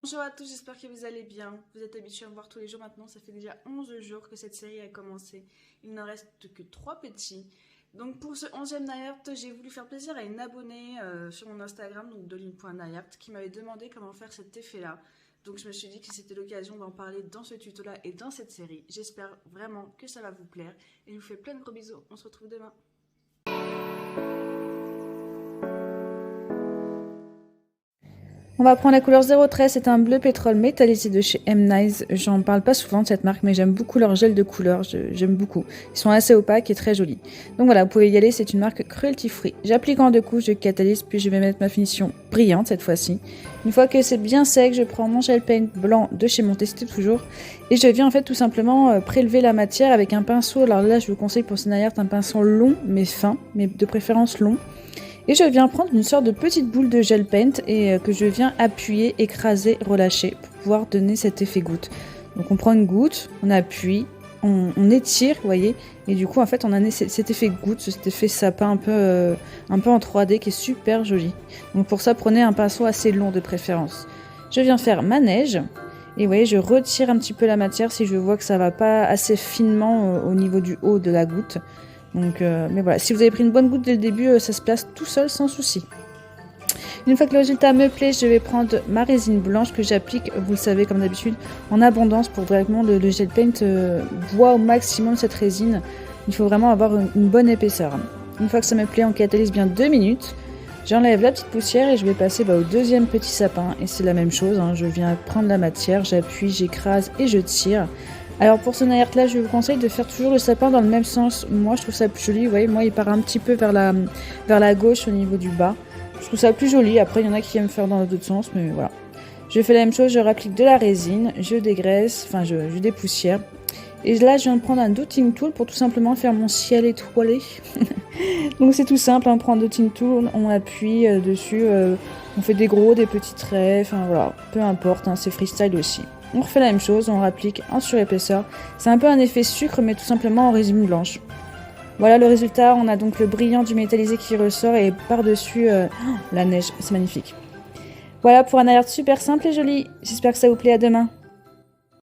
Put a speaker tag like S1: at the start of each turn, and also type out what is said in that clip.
S1: Bonjour à tous, j'espère que vous allez bien. Vous êtes habitués à me voir tous les jours maintenant, ça fait déjà 11 jours que cette série a commencé. Il n'en reste que 3 petits. Donc pour ce 11e Nayart, j'ai voulu faire plaisir à une abonnée sur mon Instagram, donc doline.nayart, qui m'avait demandé comment faire cet effet-là. Donc je me suis dit que c'était l'occasion d'en parler dans ce tuto-là et dans cette série. J'espère vraiment que ça va vous plaire et je vous fais plein de gros bisous. On se retrouve demain.
S2: On va prendre la couleur 013, c'est un bleu pétrole métallisé de chez M-Nice. J'en parle pas souvent de cette marque, mais j'aime beaucoup leur gel de couleur, j'aime beaucoup. Ils sont assez opaques et très jolis. Donc voilà, vous pouvez y aller, c'est une marque cruelty free. J'applique en 2 couches, je catalyse, puis je vais mettre ma finition brillante cette fois-ci. Une fois que c'est bien sec, je prends mon gel paint blanc de chez Montesté toujours, et je viens en fait tout simplement prélever la matière avec un pinceau. Alors là, je vous conseille pour ce Nayart un pinceau long mais fin, mais de préférence long. Et je viens prendre une sorte de petite boule de gel paint et que je viens appuyer, écraser, relâcher pour pouvoir donner cet effet goutte. Donc on prend une goutte, on appuie, on étire, vous voyez, et du coup en fait on a cet effet goutte, cet effet sapin un peu en 3D qui est super joli. Donc pour ça prenez un pinceau assez long de préférence. Je viens faire ma neige. Et vous voyez, je retire un petit peu la matière si je vois que ça va pas assez finement au niveau du haut de la goutte. Donc, mais voilà, si vous avez pris une bonne goutte dès le début, ça se place tout seul sans souci. Une fois que le résultat me plaît, je vais prendre ma résine blanche que j'applique, vous le savez comme d'habitude, en abondance pour vraiment le gel paint voit au maximum cette résine. Il faut vraiment avoir une bonne épaisseur. Une fois que ça me plaît, on catalyse bien 2 minutes. J'enlève la petite poussière et je vais passer au deuxième petit sapin. Et c'est la même chose, hein, je viens prendre la matière, j'appuie, j'écrase et je tire. Alors pour ce Nayart là, je vous conseille de faire toujours le sapin dans le même sens. Moi je trouve ça plus joli, vous voyez, moi il part un petit peu vers la gauche au niveau du bas. Je trouve ça plus joli, après il y en a qui aiment faire dans l'autre sens, mais voilà. Je fais la même chose, je rapplique de la résine, je dégraisse, enfin je dépoussière. Et là je viens de prendre un dotting tool pour tout simplement faire mon ciel étoilé. Donc c'est tout simple, on prend un dotting tool, on appuie dessus, on fait des gros, des petits traits, enfin voilà, peu importe, hein, c'est freestyle aussi. On refait la même chose, on applique en surépaisseur. C'est un peu un effet sucre, mais tout simplement en résine blanche. Voilà le résultat, on a donc le brillant du métallisé qui ressort et par-dessus la neige, c'est magnifique. Voilà pour un alerte super simple et joli. J'espère que ça vous plaît, à demain.